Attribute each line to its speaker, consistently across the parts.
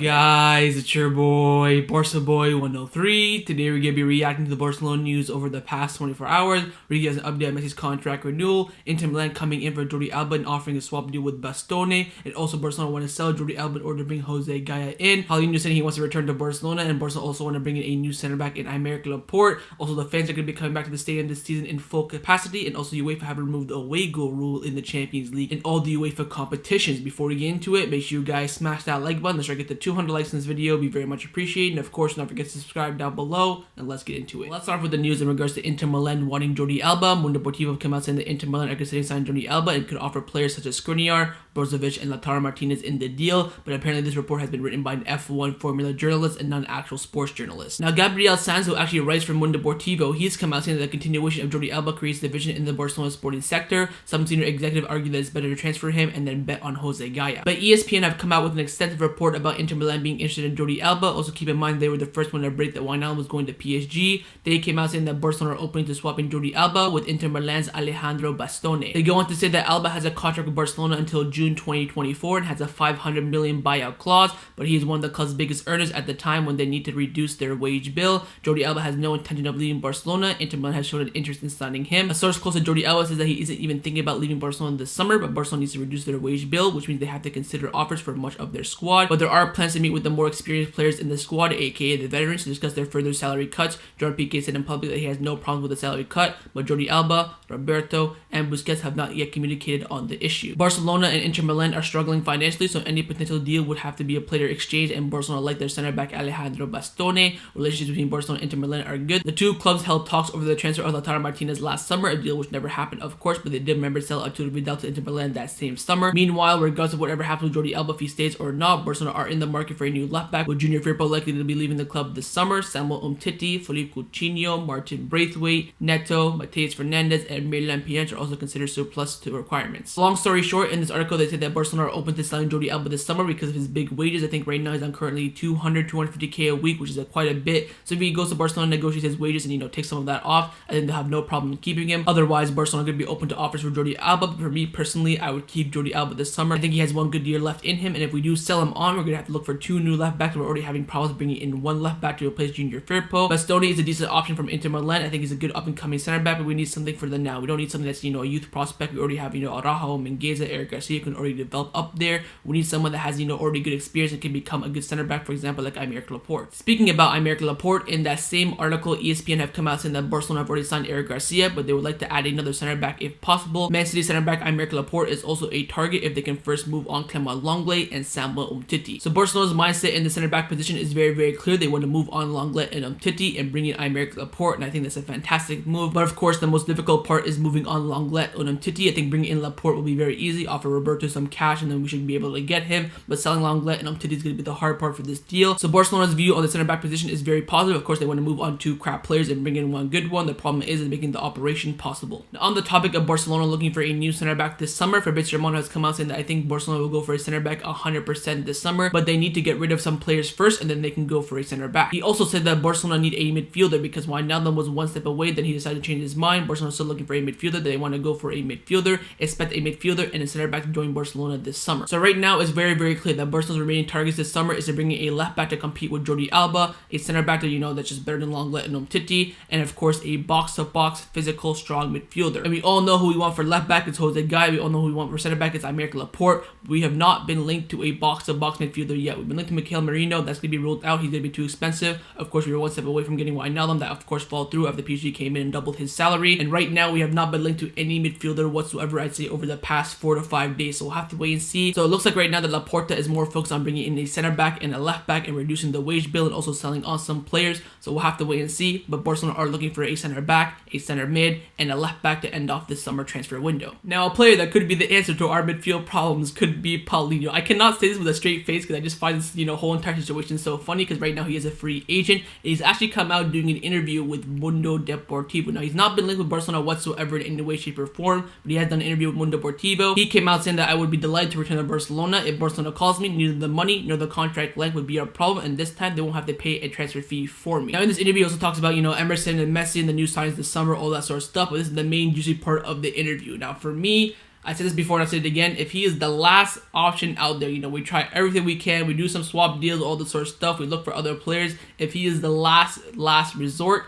Speaker 1: Guys, it's your boy, BarcaBoy 103. Today we're going to be reacting to the Barcelona news over the past 24 hours. We're going to get an update on Messi's contract renewal, Inter Milan coming in for Jordi Alba and offering a swap deal with Bastoni, and also Barcelona want to sell Jordi Alba in order to bring Jose Gaya in. Paulinho said he wants to return to Barcelona, and Barcelona also want to bring in a new center back in Aymeric Laporte. Also, the fans are going to be coming back to the stadium this season in full capacity, and also UEFA have removed the away goal rule in the Champions League and all the UEFA competitions. Before we get into it, make sure you guys smash that like button. Let's try to get the 200 likes in this video. Be very much appreciated. And of course, don't forget to subscribe down below. And let's get into it. Let's start off with the news in regards to Inter Milan wanting Jordi Alba. Mundo Deportivo came out saying that Inter Milan are considering signing Jordi Alba and could offer players such as Skriniar, Brozovic, and Lautaro Martinez in the deal. But apparently this report has been written by an F1 Formula journalist and not an actual sports journalist. Now, Gabriel Sanz, who actually writes for Mundo Deportivo, he's come out saying that the continuation of Jordi Alba creates division in the Barcelona sporting sector. Some senior executive argue that it's better to transfer him and then bet on Jose Gaya. But ESPN have come out with an extensive report about Inter Milan being interested in Jordi Alba. Also keep in mind they were the first one to break that Wijnaldum was going to PSG. They came out saying that Barcelona are open to swapping Jordi Alba with Inter Milan's Alessandro Bastoni. They go on to say that Alba has a contract with Barcelona until June 2024 and has a 500 million buyout clause, but he is one of the club's biggest earners at the time when they need to reduce their wage bill. Jordi Alba has no intention of leaving Barcelona. Inter Milan has shown an interest in signing him. A source close to Jordi Alba says that he isn't even thinking about leaving Barcelona this summer, but Barcelona needs to reduce their wage bill, which means they have to consider offers for much of their squad. But there are plans to meet with the more experienced players in the squad, aka the veterans, to discuss their further salary cuts. Jordi Piqué said in public that he has no problems with the salary cut, but Jordi Alba, Roberto, and Busquets have not yet communicated on the issue. Barcelona and Inter Milan are struggling financially, so any potential deal would have to be a player exchange, and Barcelona like their center back Alessandro Bastoni. Relationships between Barcelona and Inter Milan are good. The two clubs held talks over the transfer of Lautaro Martinez last summer, a deal which never happened, of course, but they did remember sell Arturo Vidal to Inter Milan that same summer. Meanwhile, regardless of whatever happens with Jordi Alba, if he stays or not, Barcelona are in the market for a new left back, with Junior Firpo likely to be leaving the club this summer. Samuel Umtiti, Philippe Coutinho, Martin Braithwaite, Neto, Matheus Fernandes, and Milan are also considered surplus to requirements. Long story short, in this article they said that Barcelona are open to selling Jordi Alba this summer because of his big wages. I think right now he's on currently 250k a week, which is quite a bit. So if he goes to Barcelona, negotiates his wages, and take some of that off, I think they'll have no problem in keeping him. Otherwise, Barcelona could be open to offers for Jordi Alba. But for me personally, I would keep Jordi Alba this summer. I think he has one good year left in him, and if we do sell him on, we're gonna have to look for two new left backs. We're already having problems bringing in one left back to replace Junior Firpo. Bastoni is a decent option from Inter Milan. I think he's a good up-and-coming center back, but we need something for the now. We don't need something that's a youth prospect. We already have Araujo, Mingueza, Eric Garcia can already develop up there. We need someone that has already good experience and can become a good center back, for example, like Aymeric Laporte. Speaking about Aymeric Laporte, in that same article, ESPN have come out saying that Barcelona have already signed Eric Garcia, but they would like to add another center back if possible. Man City center back Aymeric Laporte is also a target if they can first move on Clement Lenglet and Samuel Umtiti. So Barcelona's mindset in the center back position is very, very clear. They want to move on Lenglet and Umtiti and bring in Aymeric Laporte, and I think that's a fantastic move. But of course, the most difficult part is moving on Lenglet and Umtiti. I think bringing in Laporte will be very easy. Offer Roberto some cash, and then we should be able to get him. But selling Lenglet and Umtiti is going to be the hard part for this deal. So Barcelona's view on the center back position is very positive. Of course, they want to move on two crap players and bring in one good one. The problem is making the operation possible. Now, on the topic of Barcelona looking for a new center back this summer, Fabrizio Romano has come out saying that I think Barcelona will go for a center back 100% this summer, but they need to get rid of some players first, and then they can go for a center back. He also said that Barcelona need a midfielder because Wijnaldum was one step away, then he decided to change his mind. Barcelona's still looking for a midfielder. They want to go for a midfielder. Expect a midfielder and a center back to join Barcelona this summer. So right now, it's very, very clear that Barcelona's remaining targets this summer is to bring in a left back to compete with Jordi Alba, a center back that that's just better than Lenglet and Umtiti, and of course a box-to-box, physical, strong midfielder. And we all know who we want for left back. It's Jose Gaya. We all know who we want for center back. It's Aymeric Laporte. We have not been linked to a box-to-box midfielder yet. We've been linked to Mikel Merino. That's going to be ruled out. He's going to be too expensive. Of course, we were one step away from getting Wijnaldum. That of course fell through after PSG came in and doubled his salary. And right now, we have not been linked to any midfielder whatsoever, I'd say, over the past 4 to 5 days. So we'll have to wait and see. So it looks like right now that Laporta is more focused on bringing in a center back and a left back and reducing the wage bill and also selling on some players. So we'll have to wait and see. But Barcelona are looking for a center back, a center mid, and a left back to end off this summer transfer window. Now, a player that could be the answer to our midfield problems could be Paulinho. I cannot say this with a straight face because I just find this whole entire situation so funny because right now he is a free agent. He's actually come out doing an interview with Mundo Deportivo. Now, he's not been linked with Barcelona whatsoever in any way, shape, or form, but he has done an interview with Mundo Deportivo. He came out saying that I would be delighted to return to Barcelona if Barcelona calls me. Neither the money nor the contract length would be a problem, and this time they won't have to pay a transfer fee for me. Now, in this interview, he also talks about Emerson and Messi and the new signings this summer, all that sort of stuff, but this is the main juicy part of the interview. Now, for me, I said this before and I said it again. If he is the last option out there, we try everything we can. We do some swap deals, all this sort of stuff. We look for other players. If he is the last resort,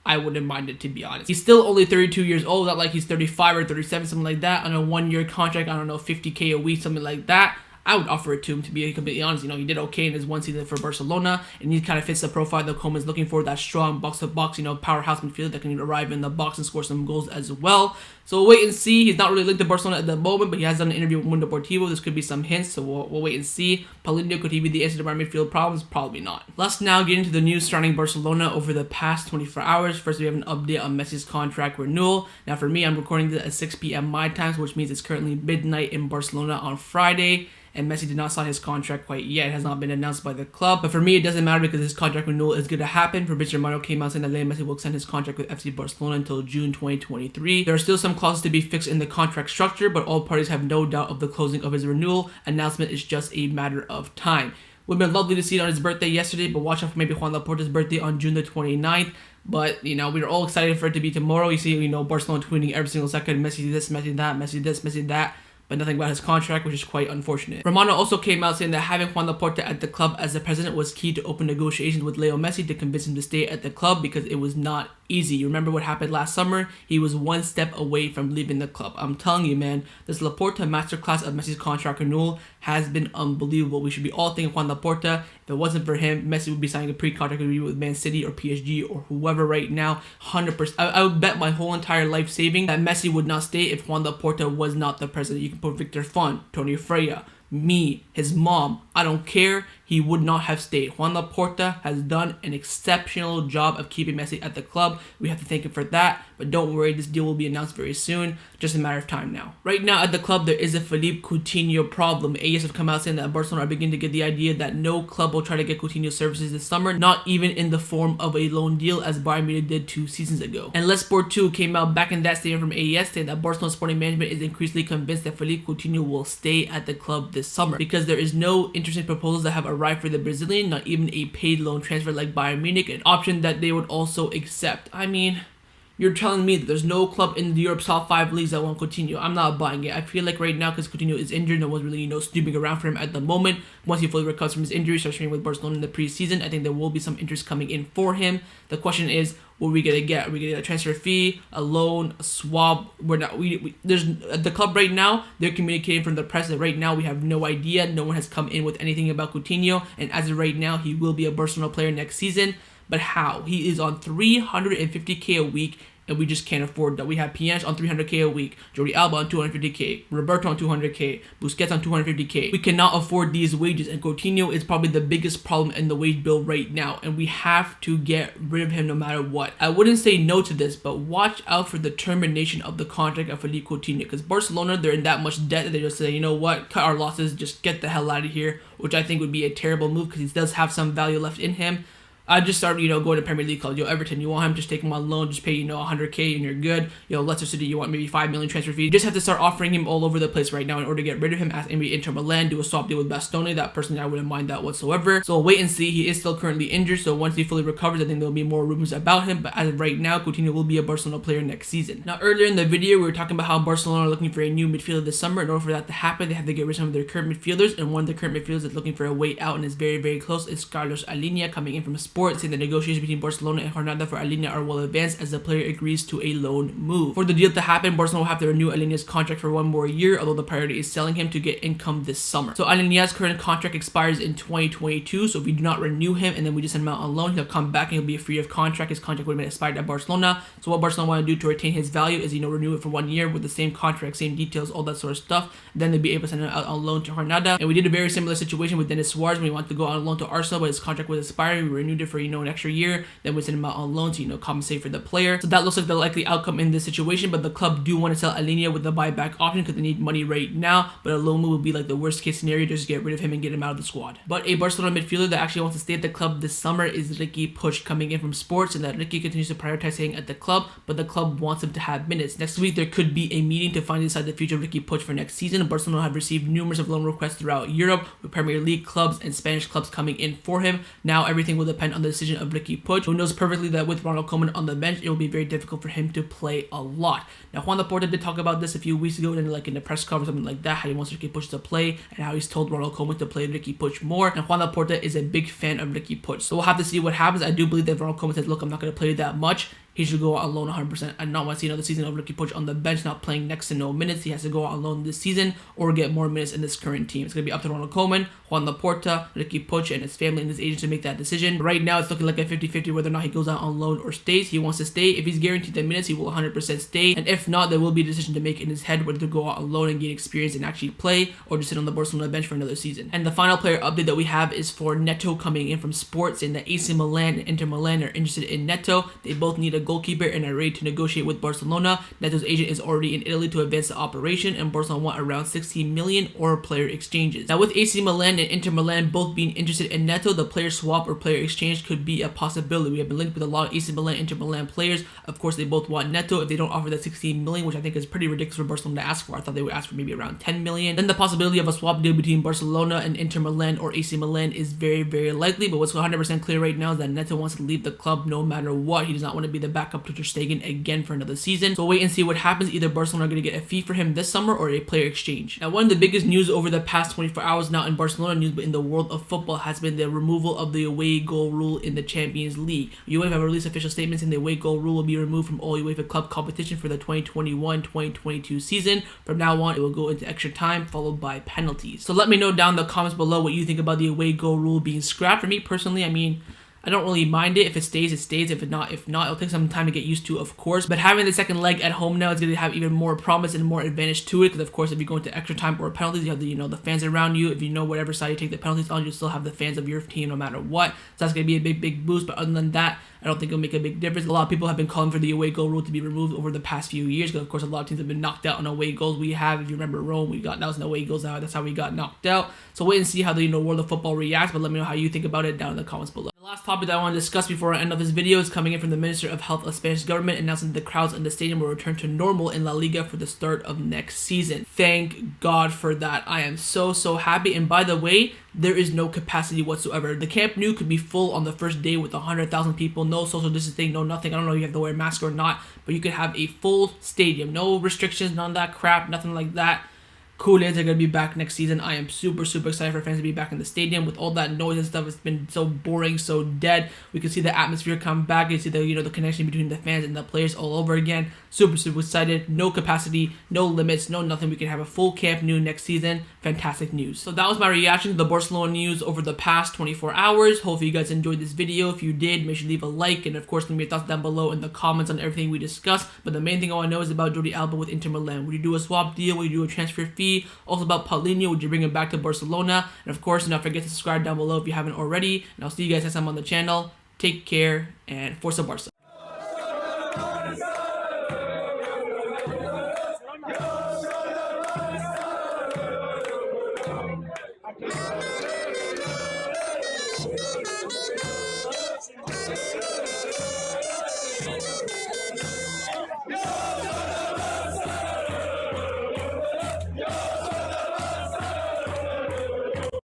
Speaker 1: I wouldn't mind it, to be honest. He's still only 32 years old. Not like he's 35 or 37, something like that. On a 1-year contract, I don't know, 50K a week, something like that. I would offer it to him, to be completely honest. He did okay in his one season for Barcelona, and he kind of fits the profile that Koeman's looking for, that strong box-to-box, powerhouse midfielder that can arrive in the box and score some goals as well. So we'll wait and see. He's not really linked to Barcelona at the moment, but he has done an interview with Mundo Deportivo. This could be some hints, so we'll wait and see. Paulinho, could he be the answer to our midfield problems? Probably not. Let's now get into the news surrounding Barcelona over the past 24 hours. First, we have an update on Messi's contract renewal. Now, for me, I'm recording this at 6 p.m. my time, which means it's currently midnight in Barcelona on Friday. And Messi did not sign his contract quite yet. It has not been announced by the club. But for me, it doesn't matter because his contract renewal is going to happen. Fabrizio Romano came out saying that Lionel Messi will extend his contract with FC Barcelona until June 2023. There are still some clauses to be fixed in the contract structure, but all parties have no doubt of the closing of his renewal. Announcement is just a matter of time. It would have been lovely to see it on his birthday yesterday, but watch out for maybe Juan Laporte's birthday on June the 29th. But, we were all excited for it to be tomorrow. You see, Barcelona tweeting every single second, Messi this, Messi that, Messi this, Messi that. But nothing about his contract, which is quite unfortunate. Romano also came out saying that having Juan Laporte at the club as the president was key to open negotiations with Leo Messi to convince him to stay at the club because it was not easy. You remember what happened last summer? He was one step away from leaving the club. I'm telling you, man, this Laporte masterclass of Messi's contract renewal has been unbelievable. We should be all thanking Juan Laporte. If it wasn't for him, Messi would be signing a pre-contract agreement with Man City or PSG or whoever right now. 100%. I would bet my whole entire life saving that Messi would not stay if Juan Laporte was not the president. You can put Victor Font, Tony Freya, me, his mom, I don't care. He would not have stayed. Juan Laporte has done an exceptional job of keeping Messi at the club. We have to thank him for that. But don't worry, this deal will be announced very soon. Just a matter of time now. Right now at the club, there is a Philippe Coutinho problem. AS have come out saying that Barcelona are beginning to get the idea that no club will try to get Coutinho's services this summer, not even in the form of a loan deal as Bayern Munich did 2 seasons ago. And Les Sport 2 came out back in that statement from AES saying that Barcelona sporting management is increasingly convinced that Philippe Coutinho will stay at the club this summer because there is no interesting proposals that have arrived for the Brazilian, not even a paid loan transfer like Bayern Munich, an option that they would also accept. I mean, you're telling me that there's no club in Europe's top 5 leagues that want Coutinho. I'm not buying it. I feel like right now, because Coutinho is injured, no one's really, snooping around for him at the moment. Once he fully recovers from his injury, starts training with Barcelona in the preseason, I think there will be some interest coming in for him. The question is, what are we gonna get? Are we gonna get a transfer fee, a loan, a swap? We're not. There's at the club right now. They're communicating from the press that right now we have no idea. No one has come in with anything about Coutinho, and as of right now, he will be a Barcelona player next season. But how? He is on 350K a week. And we just can't afford that. We have Pjanic on 300K a week, Jordi Alba on 250K, Roberto on 200K, Busquets on 250K. We cannot afford these wages, and Coutinho is probably the biggest problem in the wage bill right now, and we have to get rid of him no matter what. I wouldn't say no to this, but watch out for the termination of the contract of Philippe Coutinho, because Barcelona, they're in that much debt that they just say, you know what, cut our losses, just get the hell out of here, which I think would be a terrible move because he does have some value left in him. I just started, going to Premier League clubs. Everton, you want him, just take him on loan, just pay, 100K and you're good. Leicester City, you want maybe 5 million transfer fee. You just have to start offering him all over the place right now in order to get rid of him. Ask maybe Inter Milan, do a swap deal with Bastoni. That personally, I wouldn't mind that whatsoever. So we'll wait and see. He is still currently injured, so once he fully recovers, I think there'll be more rumors about him. But as of right now, Coutinho will be a Barcelona player next season. Now, earlier in the video, we were talking about how Barcelona are looking for a new midfielder this summer. In order for that to happen, they have to get rid of some of their current midfielders, and one of the current midfielders that's looking for a way out and is very, very close is Carlos Alenia, coming in from Sport, saying the negotiations between Barcelona and Granada for Alenia are well advanced as the player agrees to a loan move. For the deal to happen, Barcelona will have to renew Alenia's contract for 1 more year, although the priority is selling him to get income this summer. So Alenia's current contract expires in 2022, so if we do not renew him and then we just send him out on loan, he'll come back and he'll be free of contract. His contract would have been expired at Barcelona. So what Barcelona want to do to retain his value is, renew it for 1 year with the same contract, same details, all that sort of stuff. Then they'll be able to send him out on loan to Granada. And we did a very similar situation with Denis Suarez when he wanted to go on loan to Arsenal, but his contract was expiring. We renewed it for, an extra year. Then we sent him out on loan to, compensate for the player. So that looks like the likely outcome in this situation, but the club do want to sell Alenia with the buyback option because they need money right now, but a loan move would be like the worst case scenario, just get rid of him and get him out of the squad. But a Barcelona midfielder that actually wants to stay at the club this summer is Ricky Puig, coming in from Sports, and that Ricky continues to prioritize staying at the club, but the club wants him to have minutes. Next week, there could be a meeting to finally decide the future of Ricky Puig for next season. Barcelona have received numerous of loan requests throughout Europe, with Premier League clubs and Spanish clubs coming in for him. Now everything will depend on the decision of Ricky Puig, who knows perfectly that with Ronald Koeman on the bench, it will be very difficult for him to play a lot. Now, Juan Laporte did talk about this a few weeks ago in the press conference, something like that, how he wants Ricky Puig to play and how he's told Ronald Koeman to play Ricky Puig more. And Juan Laporte is a big fan of Ricky Puig, so we'll have to see what happens. I do believe that Ronald Koeman says, look, I'm not going to play that much. He should go out on loan 100%. I do not want to see another season of Ricky Puig on the bench, not playing next to no minutes. He has to go out on loan this season or get more minutes in this current team. It's going to be up to Ronald Koeman, Juan Laporte, Ricky Puig, and his family and his agents to make that decision. But right now, it's looking like a 50-50 whether or not he goes out on loan or stays. He wants to stay. If he's guaranteed the minutes, he will 100% stay. And if not, there will be a decision to make in his head whether to go out on loan and gain experience and actually play or just sit on the Barcelona bench for another season. And the final player update that we have is for Neto coming in from Sports, saying that AC Milan and Inter Milan are interested in Neto. They both need a goalkeeper and are ready to negotiate with Barcelona. Neto's agent is already in Italy to advance the operation, and Barcelona want around 16 million or player exchanges. Now, with AC Milan and Inter Milan both being interested in Neto, the player swap or player exchange could be a possibility. We have been linked with a lot of AC Milan, Inter Milan players. Of course, they both want Neto. If they don't offer that 16 million, which I think is pretty ridiculous for Barcelona to ask for, I thought they would ask for maybe around 10 million. Then the possibility of a swap deal between Barcelona and Inter Milan or AC Milan is very, very likely. But what's 100% clear right now is that Neto wants to leave the club no matter what. He does not want to be the backup to Ter Stegen again for another season. So wait and see what happens. Either Barcelona are going to get a fee for him this summer or a player exchange. Now, one of the biggest news over the past 24 hours, not in Barcelona news, but in the world of football, has been the removal of the away goal rule in the Champions League. UEFA have released official statements saying the away goal rule will be removed from all UEFA club competition for the 2021-2022 season. From now on, it will go into extra time, followed by penalties. So let me know down in the comments below what you think about the away goal rule being scrapped. For me personally, I mean, I don't really mind it. If it stays, it stays. If not, it'll take some time to get used to, of course. But having the second leg at home now is going to have even more promise and more advantage to it. Because, of course, if you go into extra time or penalties, you have the fans around you. If you know whatever side you take the penalties on, you still have the fans of your team no matter what. So that's going to be a big, big boost. But other than that, I don't think it'll make a big difference. A lot of people have been calling for the away goal rule to be removed over the past few years. Because, of course, a lot of teams have been knocked out on away goals. We have, if you remember Rome, that was an away goals out. That's how we got knocked out. So wait and see how the world of football reacts. But let me know how you think about it down in the comments below. The last topic that I want to discuss before I end off this video is coming in from the Minister of Health of Spanish government, announcing that the crowds in the stadium will return to normal in La Liga for the start of next season. Thank God for that. I am so happy. And by the way, there is no capacity whatsoever. The Camp Nou could be full on the first day with 100,000 people, no social distancing, no nothing. I don't know if you have to wear a mask or not, but you could have a full stadium, no restrictions, none of that crap, nothing like that. Cool Days are going to be back next season. I am super excited for fans to be back in the stadium. With all that noise and stuff, it's been so boring, so dead. We can see the atmosphere come back. You see the connection between the fans and the players all over again. Super excited. No capacity, no limits, no nothing. We can have a full Camp Nou next season. Fantastic news. So that was my reaction to the Barcelona news over the past 24 hours. Hopefully you guys enjoyed this video. If you did, make sure to leave a like, and of course leave me your thoughts down below in the comments on everything we discussed. But the main thing I want to know is about Jordi Alba with Inter Milan. Would you do a swap deal? Would you do a transfer fee? Also about Paulinho, would you bring him back to Barcelona? And of course, do not forget to subscribe down below if you haven't already. And I'll see you guys next time on the channel. Take care and Forza Barca.